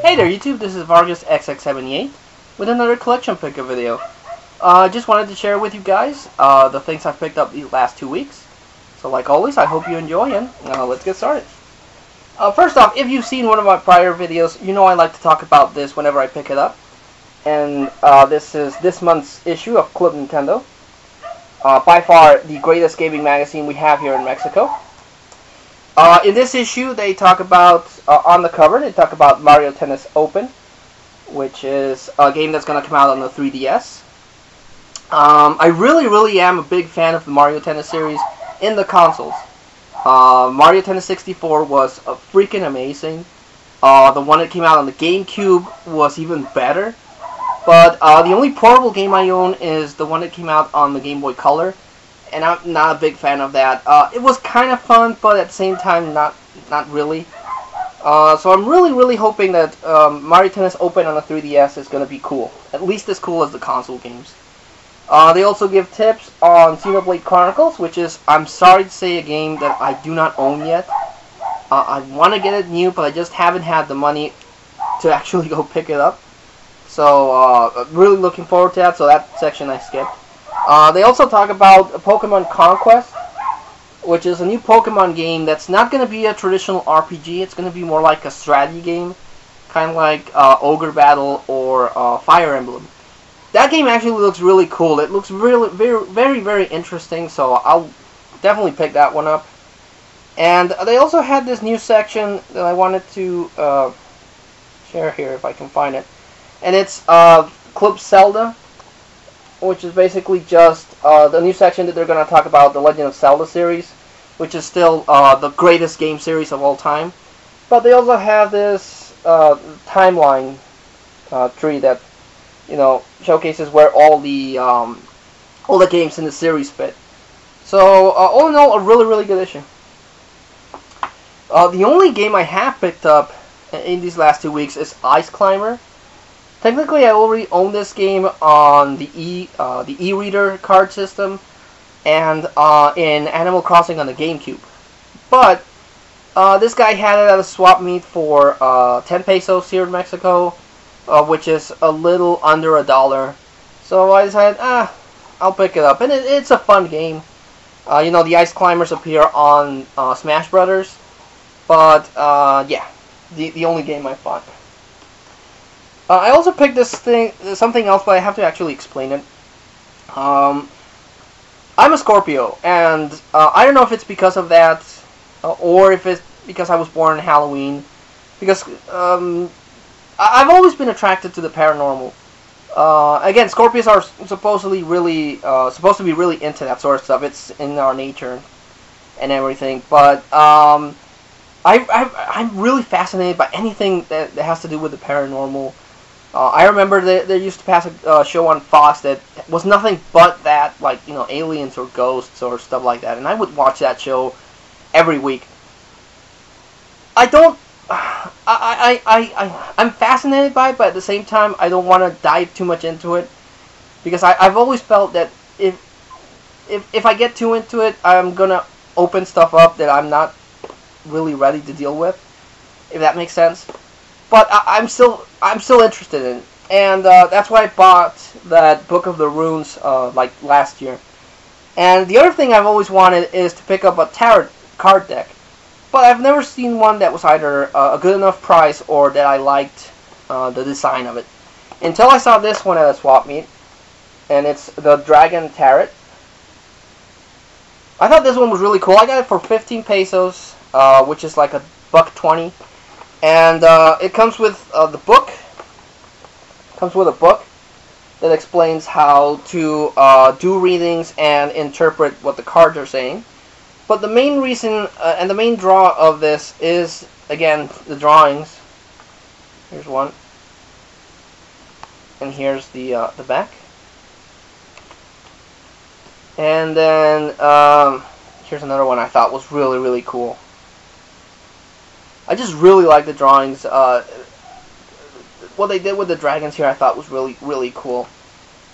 Hey there YouTube, this is Vargas XX78 with another collection picker video. Just wanted to share with you guys the things I've picked up these last 2 weeks. So like always, I hope you enjoy and let's get started. First off, if you've seen one of my prior videos, you know I like to talk about this whenever I pick it up. And this is this month's issue of Club Nintendo. By far the greatest gaming magazine we have here in Mexico. In this issue, they talk about, on the cover, they talk about Mario Tennis Open, which is a game that's going to come out on the 3DS. I really am a big fan of the Mario Tennis series in the consoles. Mario Tennis 64 was freaking amazing. The one that came out on the GameCube was even better. But the only portable game I own is the one that came out on the Game Boy Color. And I'm not a big fan of that. It was kind of fun, but at the same time, not really. So I'm really hoping that Mario Tennis Open on the 3DS is going to be cool. At least as cool as the console games. They also give tips on Xenoblade Chronicles, which is, I'm sorry to say, a game that I do not own yet. I want to get it new, but I just haven't had the money to actually go pick it up. So, really looking forward to that, so that section I skipped. They also talk about Pokemon Conquest, which is a new Pokemon game that's not going to be a traditional RPG. It's going to be more like a strategy game, kind of like Ogre Battle or Fire Emblem. That game actually looks really cool. It looks really very interesting, so I'll definitely pick that one up. And they also had this new section that I wanted to share here if I can find it. And it's Club Zelda, which is basically just the new section that they're going to talk about, the Legend of Zelda series, which is still the greatest game series of all time. But they also have this timeline tree that, you know, showcases where all the games in the series fit. So all in all, a really good issue. The only game I have picked up in these last 2 weeks is Ice Climber. Technically, I already own this game on the e-reader card system and in Animal Crossing on the GameCube. But this guy had it at a swap meet for 10 pesos here in Mexico, which is a little under $1. So I decided, I'll pick it up, and it's a fun game. You know, the Ice Climbers appear on Smash Brothers, but yeah, the only game I bought. I also picked this thing, something else, but I have to actually explain it. I'm a Scorpio, and I don't know if it's because of that, or if it's because I was born on Halloween. Because I've always been attracted to the paranormal. Again, Scorpios are supposed to be really into that sort of stuff. It's in our nature and everything. But I'm really fascinated by anything that has to do with the paranormal. I remember they used to pass a show on Fox that was nothing but that, like, you know, aliens or ghosts or stuff like that, and I would watch that show every week. I'm fascinated by it, but at the same time, I don't want to dive too much into it, because I've always felt that if I get too into it, I'm gonna open stuff up that I'm not really ready to deal with, if that makes sense. But I'm still interested in it, and that's why I bought that Book of the Runes like last year. And the other thing I've always wanted is to pick up a tarot card deck, but I've never seen one that was either a good enough price or that I liked the design of it, until I saw this one at a swap meet, and it's the Dragon Tarot. I thought this one was really cool. I got it for 15 pesos, which is like $1.20. And it comes with the book. Comes with a book that explains how to do readings and interpret what the cards are saying. But the main reason and the main draw of this is, again, the drawings. Here's one, and here's the back. And then here's another one I thought was really cool. I just really like the drawings. What they did with the dragons here I thought was really cool.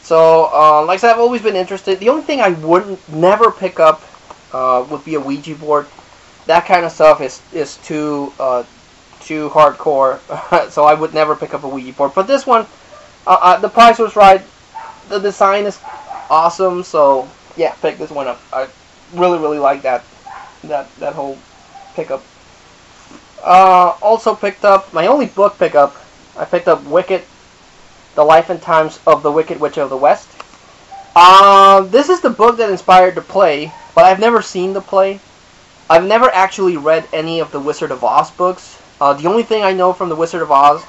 So, like I said, I've always been interested. The only thing I wouldn't never pick up would be a Ouija board. That kind of stuff is too too hardcore, so I would never pick up a Ouija board. But this one, the price was right, the design is awesome, so yeah, pick this one up. I really like that whole pickup. Also picked up my only book pickup. I picked up Wicked, The Life and Times of the Wicked Witch of the West. This is the book that inspired the play, but I've never seen the play. I've never actually read any of the Wizard of Oz books. The only thing I know from the Wizard of Oz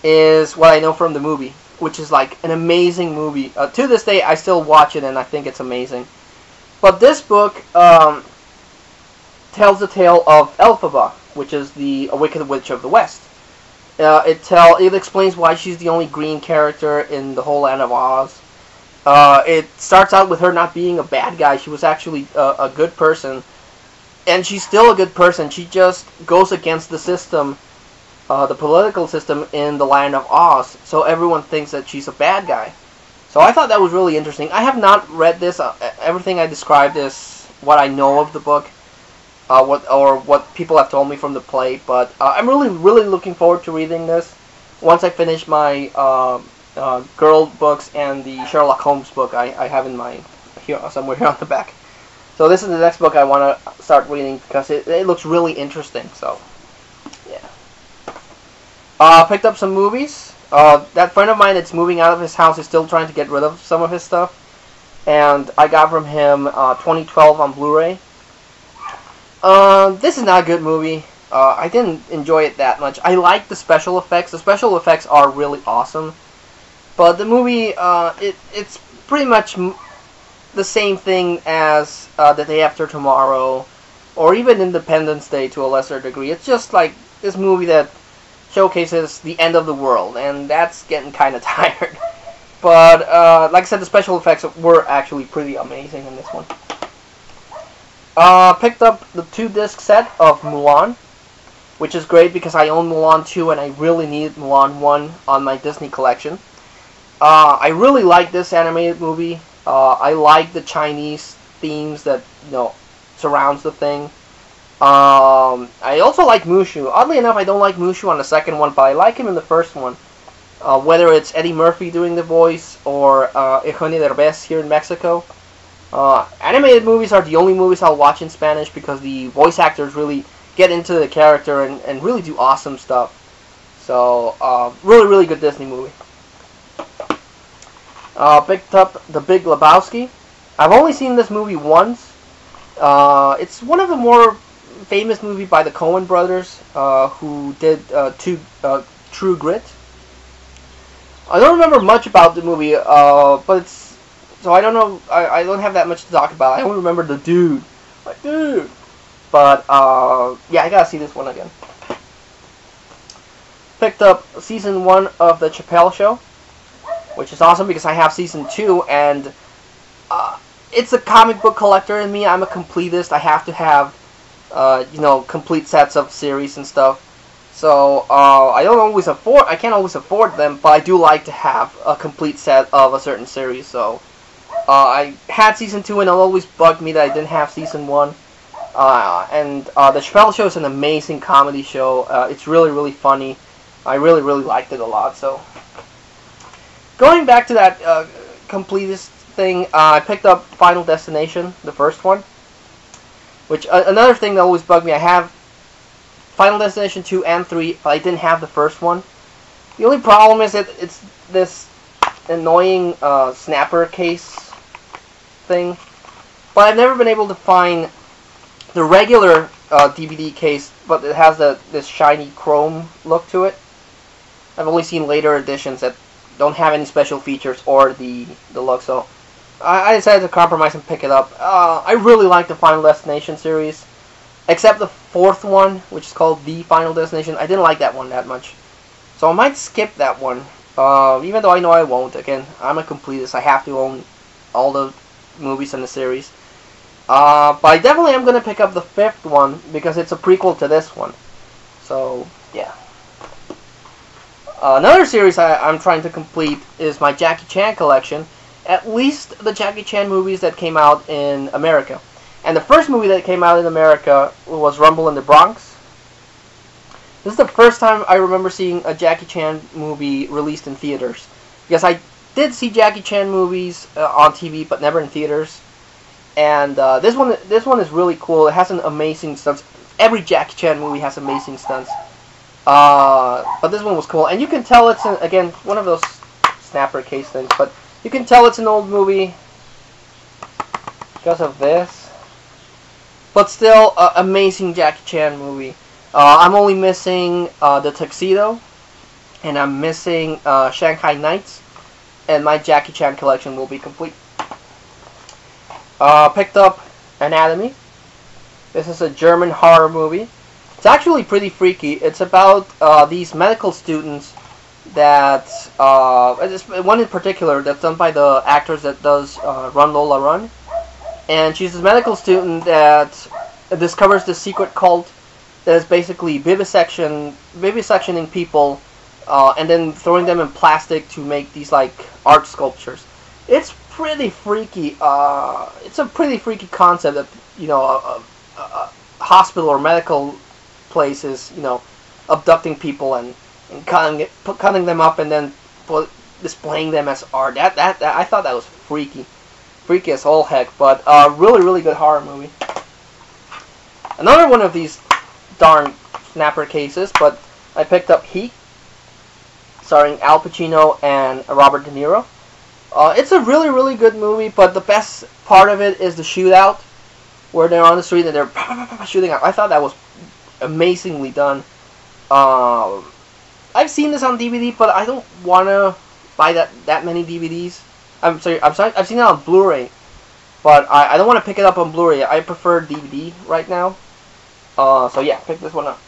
is what I know from the movie, which is like an amazing movie. To this day, I still watch it and I think it's amazing. But this book tells the tale of Elphaba, which is the Wicked Witch of the West. It explains why she's the only green character in the whole land of Oz. It starts out with her not being a bad guy. She was actually a good person. And she's still a good person. She just goes against the system, the political system in the land of Oz. So everyone thinks that she's a bad guy. So I thought that was really interesting. I have not read this. Everything I described is what I know of the book. What people have told me from the play. But I'm really looking forward to reading this. Once I finish my girl books and the Sherlock Holmes book I have in my somewhere here on the back. So this is the next book I want to start reading because it looks really interesting. So yeah. Picked up some movies. That friend of mine that's moving out of his house is still trying to get rid of some of his stuff, and I got from him 2012 on Blu-ray. This is not a good movie. I didn't enjoy it that much. I like the special effects. The special effects are really awesome. But the movie, it's pretty much the same thing as The Day After Tomorrow, or even Independence Day to a lesser degree. It's just like this movie that showcases the end of the world, and that's getting kind of tired. But, like I said, the special effects were actually pretty amazing in this one. Picked up the 2-disc set of Mulan, which is great because I own Mulan 2 and I really need Mulan 1 on my Disney collection. I really like this animated movie. I like the Chinese themes that surrounds the thing. I also like Mushu. Oddly enough, I don't like Mushu on the second one, but I like him in the first one. Whether it's Eddie Murphy doing the voice or Eugenio Derbez here in Mexico. Animated movies are the only movies I'll watch in Spanish because the voice actors really get into the character and really do awesome stuff. So, really good Disney movie. Picked up The Big Lebowski. I've only seen this movie once. It's one of the more famous movies by the Coen brothers, who did True Grit. I don't remember much about the movie, but so I don't know. I don't have that much to talk about. I only remember the dude, like dude. But yeah, I gotta see this one again. Picked up season 1 of The Chappelle Show, which is awesome because I have season 2, and it's a comic book collector in me. I'm a completist. I have to have, complete sets of series and stuff. So I can't always afford them, but I do like to have a complete set of a certain series. So I had season 2, and it always bugged me that I didn't have season 1. And The Chappelle Show is an amazing comedy show. It's really funny. I really liked it a lot. So going back to that completist thing, I picked up Final Destination, the first one. Which, another thing that always bugged me, I have Final Destination 2 and 3, but I didn't have the first one. The only problem is that it's this annoying snapper case thing. But I've never been able to find the regular DVD case, but it has this shiny chrome look to it. I've only seen later editions that don't have any special features or the look, so I decided to compromise and pick it up. I really like the Final Destination series, except the 4th one, which is called The Final Destination. I didn't like that one that much, so I might skip that one, even though I know I won't. Again, I'm a completist. I have to own all the movies in the series. But I definitely am going to pick up the 5th one, because it's a prequel to this one. So, yeah. Another series I'm trying to complete is my Jackie Chan collection. At least the Jackie Chan movies that came out in America. And the first movie that came out in America was Rumble in the Bronx. This is the first time I remember seeing a Jackie Chan movie released in theaters. Because I did see Jackie Chan movies on TV, but never in theaters. And this one is really cool. It has an amazing stunts. Every Jackie Chan movie has amazing stunts. But this one was cool. And you can tell it's, again, one of those snapper case things. But you can tell it's an old movie because of this. But still, amazing Jackie Chan movie. I'm only missing the tuxedo, and I'm missing Shanghai Nights, and my Jackie Chan collection will be complete. Picked up Anatomy. This is a German horror movie. It's actually pretty freaky. It's about these medical students that, one in particular that's done by the actors that does Run Lola Run. And she's a medical student that discovers the secret cult that is basically vivisectioning people and then throwing them in plastic to make these like art sculptures. It's pretty freaky. It's a pretty freaky concept that, you know, a hospital or medical places, you know, abducting people and cutting them up and then displaying them as art. That I thought that was freaky as all heck. But really good horror movie. Another one of these darn snapper cases, but I picked up Heat, starring Al Pacino and Robert De Niro. It's a really good movie, but the best part of it is the shootout, where they're on the street and they're shooting out. I thought that was amazingly done. I've seen this on DVD, but I don't want to buy that many DVDs. I'm sorry, I've seen it on Blu-ray, but I don't want to pick it up on Blu-ray. I prefer DVD right now. So yeah, pick this one up.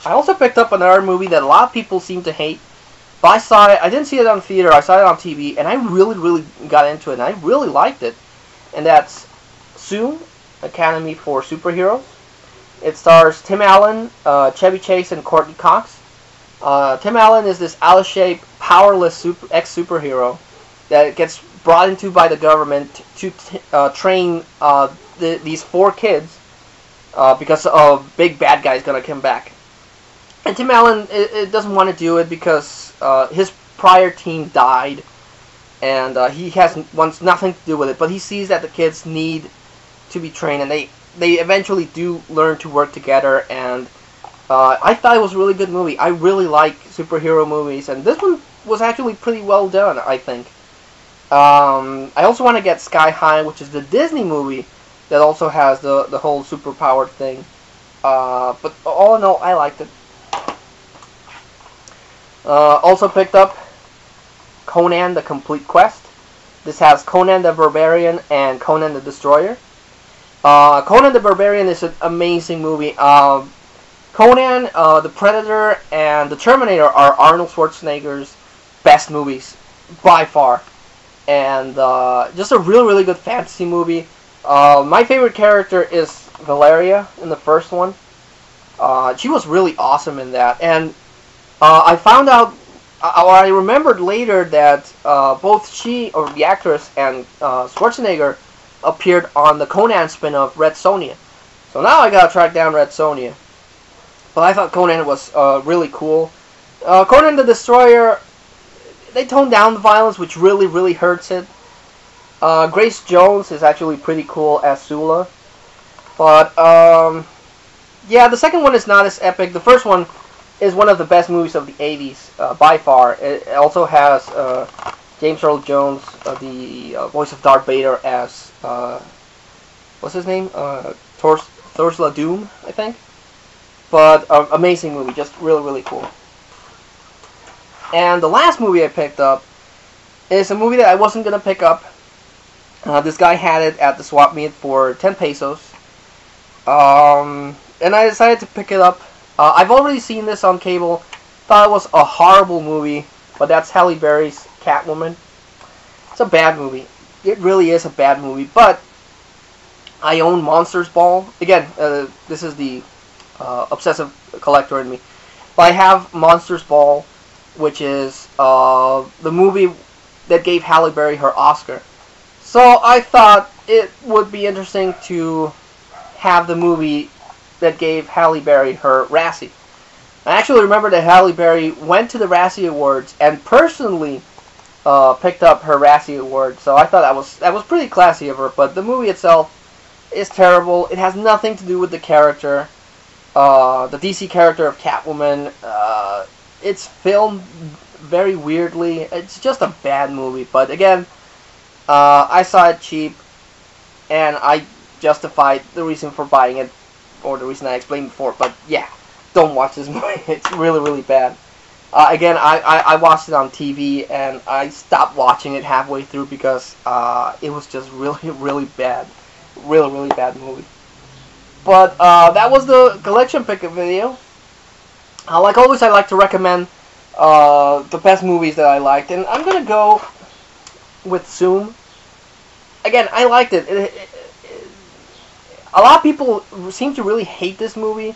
I also picked up another movie that a lot of people seem to hate, but I saw it. I didn't see it on theater. I saw it on TV, and I really got into it, and I really liked it. And that's Soon, Academy for Superheroes. It stars Tim Allen, Chevy Chase, and Courtney Cox. Tim Allen is this out-of-shape, powerless ex-superhero that gets brought into by the government to train these 4 kids because a big bad guy is going to come back. And Tim Allen it doesn't want to do it because his prior team died, and he wants nothing to do with it. But he sees that the kids need to be trained, and they eventually do learn to work together. And I thought it was a really good movie. I really like superhero movies, and this one was actually pretty well done, I think. I also want to get Sky High, which is the Disney movie that also has the whole superpowered thing. But all in all, I liked it. Also picked up Conan the Complete Quest. This has Conan the Barbarian and Conan the Destroyer. Conan the Barbarian is an amazing movie. Conan, the Predator, and the Terminator are Arnold Schwarzenegger's best movies, by far. And just a really good fantasy movie. My favorite character is Valeria in the first one. She was really awesome in that. And I found out, or I remembered later that both she, or the actress, and Schwarzenegger appeared on the Conan spin-off Red Sonja. So now I gotta track down Red Sonja. But I thought Conan was really cool. Conan the Destroyer, they toned down the violence, which really hurts it. Grace Jones is actually pretty cool as Sula. But, yeah, the second one is not as epic. The first one is one of the best movies of the 80s, by far. It also has James Earl Jones, the voice of Darth Vader, as, what's his name? Thor's Doom, I think. But, amazing movie, just really cool. And the last movie I picked up is a movie that I wasn't going to pick up. This guy had it at the swap meet for 10 pesos. And I decided to pick it up. I've already seen this on cable. Thought it was a horrible movie. But that's Halle Berry's Catwoman. It's a bad movie. It really is a bad movie. But I own Monsters Ball. Again, this is the obsessive collector in me. But I have Monsters Ball, which is the movie that gave Halle Berry her Oscar. So I thought it would be interesting to have the movie that gave Halle Berry her Razzie. I actually remember that Halle Berry went to the Razzie Awards and personally picked up her Razzie Award, so I thought that was pretty classy of her. But the movie itself is terrible. It has nothing to do with the character, the DC character of Catwoman. It's filmed very weirdly. It's just a bad movie. But again, I saw it cheap, and I justified the reason for buying it, or the reason I explained before. But yeah, don't watch this movie. It's really, really bad. Again, I watched it on TV, and I stopped watching it halfway through because it was just really, really bad. Really, really bad movie. But that was the collection pick video. Like always, I like to recommend the best movies that I liked, and I'm gonna go with Zoom. Again, I liked it. A lot of people seem to really hate this movie,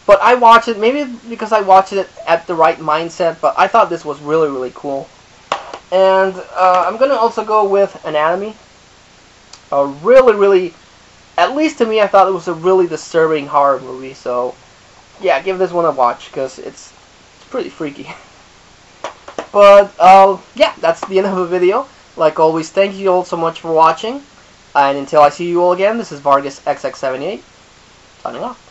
but I watched it, maybe because I watched it at the right mindset, but I thought this was really, really cool. And I'm gonna also go with Anatomy. A really, really, at least to me, I thought it was a really disturbing horror movie. So, yeah, give this one a watch, because it's pretty freaky. But, yeah, that's the end of the video. Like always, thank you all so much for watching. And until I see you all again, this is Vargas XX78, signing off.